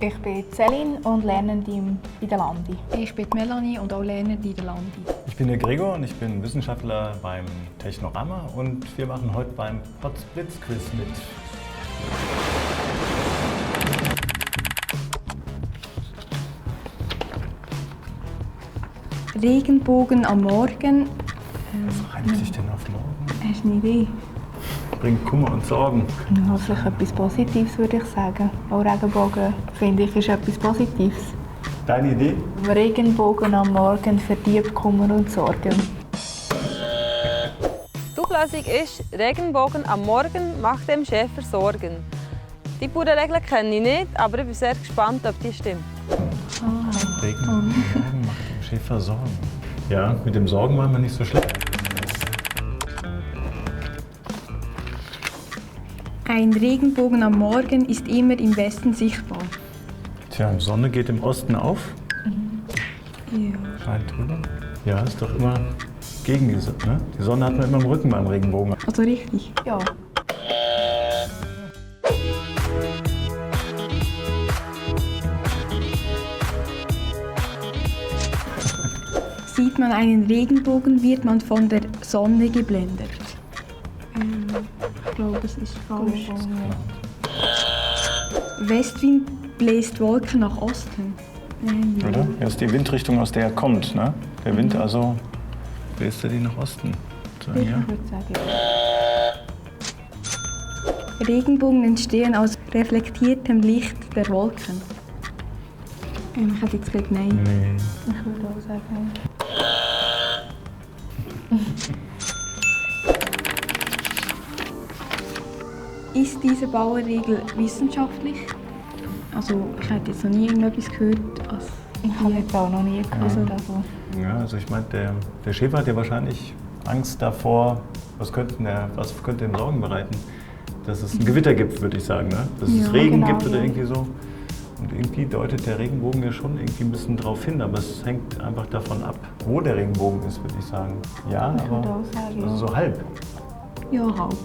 Ich bin Céline und Lernende in der Landi. Ich bin Melanie und auch Lernende in der Landi. Ich bin der Gregor und ich bin Wissenschaftler beim Technorama und wir machen heute beim Potsblitz-Quiz mit. Regenbogen am Morgen. Was reimt sich denn auf morgen? Hast du eine Idee? Bringt Kummer und Sorgen. Hoffentlich etwas Positives, würde ich sagen. Auch Regenbogen, finde ich, ist etwas Positives. Deine Idee? Regenbogen am Morgen verdirbt Kummer und Sorgen. Die Auflösung ist, Regenbogen am Morgen macht dem Schäfer Sorgen. Die pure Regel kenne ich nicht, aber ich bin sehr gespannt, ob die stimmt. Regen am Morgen macht dem Schäfer Sorgen. Ja, mit dem Sorgen waren wir nicht so schlecht. Ein Regenbogen am Morgen ist immer im Westen sichtbar. Tja, die Sonne geht im Osten auf. Ja. Scheint drüber. Ja, ist doch immer gegen die Sonne. Ne? Die Sonne hat man immer im Rücken beim Regenbogen. Also richtig. Ja. Sieht man einen Regenbogen, wird man von der Sonne geblendet. Ich glaube, es ist falsch. Westwind bläst Wolken nach Osten. Oder? Das ist die Windrichtung, aus der er kommt. Ne? Der Wind also bläst er die nach Osten. So, Ich ja. würde sagen, Regenbogen entstehen aus reflektiertem Licht der Wolken. Ich hätte jetzt gesagt nein. Nee. ich würde auch sagen. Ist diese Bauregel wissenschaftlich? Also ich hätte jetzt noch nie irgendetwas gehört. Ich habe jetzt auch noch nie gehört. Also. Ja, also ich meine, der Schäfer hat ja wahrscheinlich Angst davor, was könnte ihm Sorgen bereiten? Dass es ein Gewitter gibt, würde ich sagen. Ne? Dass es Ja, Regen genau, gibt oder ja. irgendwie so. Und irgendwie deutet der Regenbogen ja schon irgendwie ein bisschen drauf hin, aber es hängt einfach davon ab, wo der Regenbogen ist, würde ich sagen. Ja, Ich würde aber auch sagen, also so halb. Ja, halb.